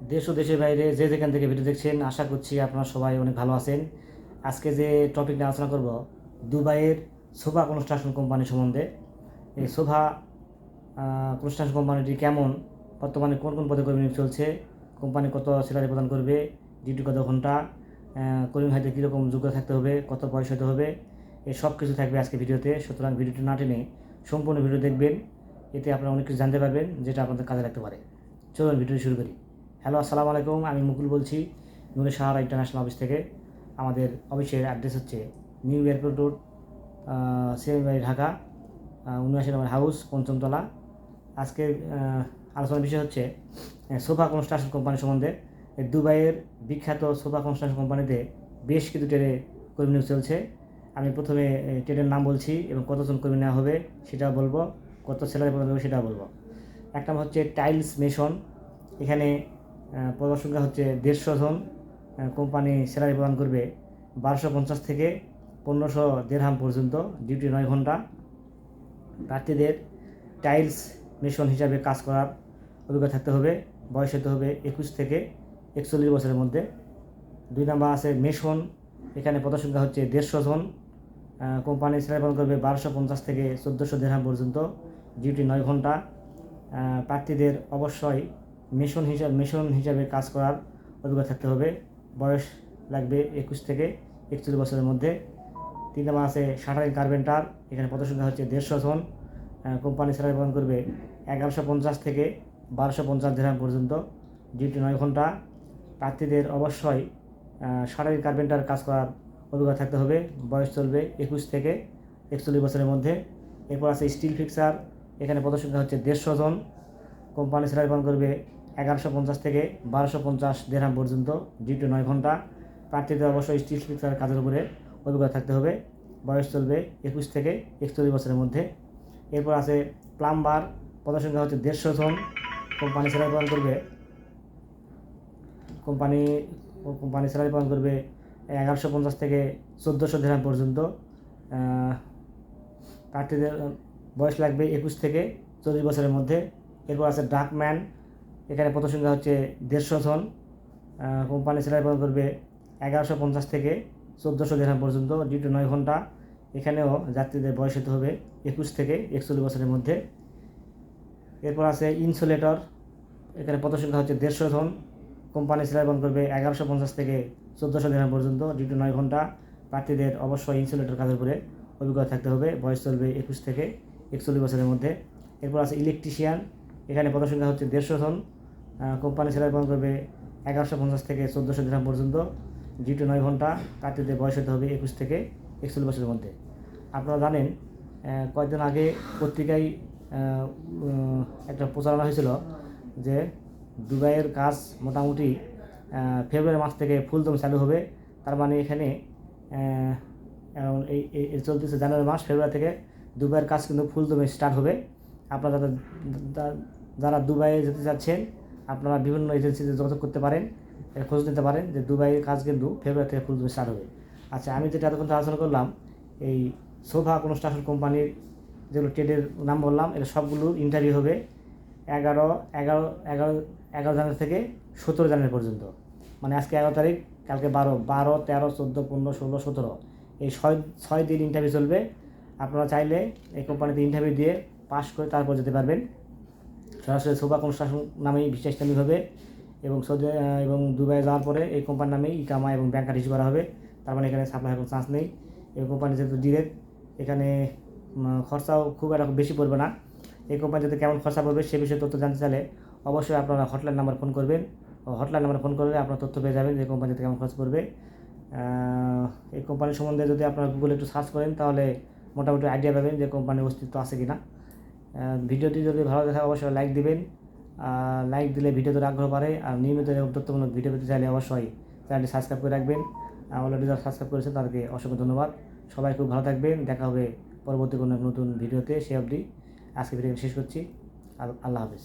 দেশ ও দেশের বাইরে যে যেখান থেকে ভিডিও দেখছেন, আশা করছি আপনারা সবাই অনেক ভালো আছেন। আজকে যে টপিক নিয়ে আলোচনা করব, দুবাইয়ের সোভা কনস্ট্রাকশন কোম্পানি সম্বন্ধে। এই সোভা কনস্ট্রাকশন কোম্পানিটি কেমন, বর্তমানে কোন কোন পদে কর্মী নিয়োগ চলছে, কোম্পানি কত স্যালারি প্রদান করবে, ডিউটি কত ঘন্টা, কর্মী হাইতে কীরকম যোগ্যতা থাকতে হবে, কত বয়স হতে হবে, এই সব কিছু থাকবে আজকে ভিডিওতে। সুতরাং ভিডিওটি না টেনে সম্পূর্ণ ভিডিও দেখবেন, এতে আপনারা অনেক কিছু জানতে পারবেন যেটা আপনাদের কাজে লাগতে পারে। চলুন ভিডিওটি শুরু করি। হ্যালো, আসসালামু আলাইকুম। আমি মুকুল বলছি নূরে সাহারা ইন্টারন্যাশনাল অফিস থেকে। আমাদের অফিসের অ্যাড্রেস হচ্ছে নিউ এয়ারপোর্ট রোড, সিএমবাড়ি, ঢাকা, 79 নম্বর হাউস, পঞ্চমতলা। আজকে আলোচনার বিষয় হচ্ছে সোভা কনস্ট্রাকশন কোম্পানি সম্বন্ধে। দুবাইয়ের বিখ্যাত সোভা কনস্ট্রাকশন কোম্পানিতে বেশ কিছু ট্রেডে কর্মী নিয়োগ চলছে। আমি প্রথমে ট্রেডের নাম বলছি এবং কতজন কর্মী নেওয়া হবে সেটাও বলবো, কত স্যালারি প্রদান করবে সেটাও বলবো। এক নম্বর হচ্ছে টাইলস মেশন। এখানে পদের সংখ্যা হচ্ছে 150 জন। কোম্পানি স্যালারি প্রদান করবে 1250 থেকে 1500 দিরহাম পর্যন্ত, ডিউটি 9 ঘন্টা। প্রার্থীদের টাইলস মেশন হিসাবে কাজ করার অভিজ্ঞতা থাকতে হবে, বয়স হতে হবে 21 থেকে 41 বছরের মধ্যে। 2 নম্বর আছে মেশন। এখানে পদের সংখ্যা হচ্ছে 150 জন। কোম্পানি স্যালারি প্রদান করবে 1250 থেকে 1400 দিরহাম পর্যন্ত, ডিউটি 9 ঘন্টা। প্রার্থীদের অবশ্যই মেশন হিসাবে কাজ করার অভিজ্ঞতা থাকতে হবে, বয়স লাগবে 21 থেকে 41 বছরের মধ্যে। 3 নম্বর আছে শাটারিং কার্পেন্টার। এখানে পদের সংখ্যা হচ্ছে 150 জন। কোম্পানি স্যালারি প্রদান করবে 1150 থেকে 1250 দিরহাম পর্যন্ত, ডিউটি 9 ঘন্টা। প্রার্থীদের অবশ্যই শাটারিং কার্পেন্টার কাজ করার অভিজ্ঞতা থাকতে হবে, বয়স চলবে 21 থেকে 41 বছরের মধ্যে। এরপর আছে স্টিল ফিক্সার। এখানে পদের সংখ্যা হচ্ছে 150 জন। কোম্পানি স্যালারি প্রদান করবে 1150 থেকে 1250 দিরহাম পর্যন্ত, ডিউটি 9 ঘন্টা। প্রার্থীদের অবশ্যই স্টিল ফিক্সার কাজের উপরে অভিজ্ঞতা থাকতে হবে, বয়স চলবে 21 থেকে 41 বছরের মধ্যে। এরপর আছে প্লাম্বার। পদের সংখ্যা হচ্ছে 150 জন। কোম্পানি স্যালারি প্রদান করবে কোম্পানি স্যালারি প্রদান করবে 1150 থেকে 1400 দিরহাম পর্যন্ত। প্রার্থীদের বয়স লাগবে 21 থেকে 40 বছরের মধ্যে। এরপর আছে ড্রাগম্যান। এখানে পদের সংখ্যা হচ্ছে 150 জন। কোম্পানি স্যালারি প্রদান করবে 1150 থেকে 1400 দিরহাম পর্যন্ত, ডিউটি 9 ঘন্টা। এখানেও যাত্রীদের বয়স হতে হবে 21 থেকে 41 বছরের মধ্যে। এরপর আছে ইনসুলেটর। এখানে পদের সংখ্যা হচ্ছে 150 জন। কোম্পানি স্যালারি প্রদান করবে 1150 থেকে 1400 দিরহাম পর্যন্ত, ডিউটি 9 ঘন্টা। প্রার্থীদের অবশ্যই ইনসুলেটর কাজের উপরে অভিজ্ঞতা থাকতে হবে, বয়স চলবে 21 থেকে 41 বছরের মধ্যে। এরপর আছে ইলেকট্রিশিয়ান। এখানে পদের সংখ্যা হচ্ছে 150 জন। কোম্পানি স্যালারি প্রদান করবে 1150 থেকে 1400 দিরহাম পর্যন্ত, ডিউটি 9 ঘন্টা। প্রার্থীদের বয়স হতে হবে 21 থেকে 41 বছরের মধ্যে। আপনারা জানেন, কয়েকদিন আগে পত্রিকায় একটা প্রচারণা হয়েছিল যে দুবাইয়ের কাজ মোটামুটি ফেব্রুয়ারি মাস থেকে ফুলদম চালু হবে। তার মানে এখানে এই চলতেছে জানুয়ারি মাস, ফেব্রুয়ারি থেকে দুবাইয়ের কাজ কিন্তু ফুলদমে স্টার্ট হবে। আপনারা যারা দুবাইয়ে যেতে চাচ্ছেন, আপনারা বিভিন্ন এজেন্সিতে যোগাযোগ করতে পারেন, খোঁজ নিতে পারেন যে দুবাইয়ের কাজ কিন্তু ফেব্রুয়ারি থেকে ফুলদমে স্টার্ট হবে। আচ্ছা, আমি যেটা এতক্ষণ আলোচনা করলাম, এই সোভা কনস্ট্রাকশন কোম্পানির যেগুলো ট্রেডের নাম বললাম, এটা সবগুলো ইন্টারভিউ হবে 11 জানুয়ারি থেকে 17 জানুয়ারি পর্যন্ত। মানে আজকে 11 তারিখ, কালকে 12, 13, 14, 15, 16, 17, এই 6 দিন ইন্টারভিউ চলবে। আপনারা চাইলে এই কোম্পানিতে ইন্টারভিউ দিয়ে পাস করে তারপর যেতে পারবেন। সরাসরি সোভা কনস্ট্রাকশন নামেই ভিসা ইসলামিক হবে এবং দুবাই যাওয়ার পরে এই কোম্পানির নামেই ইকামা এবং ব্যাংক কার্ড ইস্যু করা হবে। তার মানে এখানে সাপ্লাই কোনো চান্স নেই। এই কোম্পানি যেহেতু ডিরেক্ট, এখানে খরচাও খুব একটা বেশি পড়বে না। এই কোম্পানিতে কেমন খরচা পড়বে সে বিষয়ে তথ্য জানতে চাইলে অবশ্যই আপনারা হটলাইন নাম্বার ফোন করবেন। হটলাইন নাম্বার ফোন করলে আপনারা তথ্য পেয়ে যাবেন যে কোম্পানিতে কেমন খরচ পড়বে। এই কোম্পানি সম্বন্ধে যদি আপনারা গুগলে একটু সার্চ করেন তাহলে মোটামুটি আইডিয়া পাবেন যে কোম্পানির অস্তিত্ব আছে কি না। ভিডিওটি যদি ভালো দেখে অবশ্যই লাইক দিবেন। লাইক দিলে ভিডিওতে আগ্রহ বাড়ে। আর নিয়মিত এরকম তথ্যমূলক ভিডিও পেতে চাইলে অবশ্যই চ্যানেলটি সাবস্ক্রাইব করে রাখবেন। অলরেডি যারা সাবস্ক্রাইব করেছেন তাদেরকে অসংখ্য ধন্যবাদ। সবাই খুব ভালো থাকবেন। দেখা হবে পরবর্তী কোনো নতুন ভিডিওতে। সে অবধি আজকে ভিডিও শেষ করছি। আল্লাহ হাফেজ।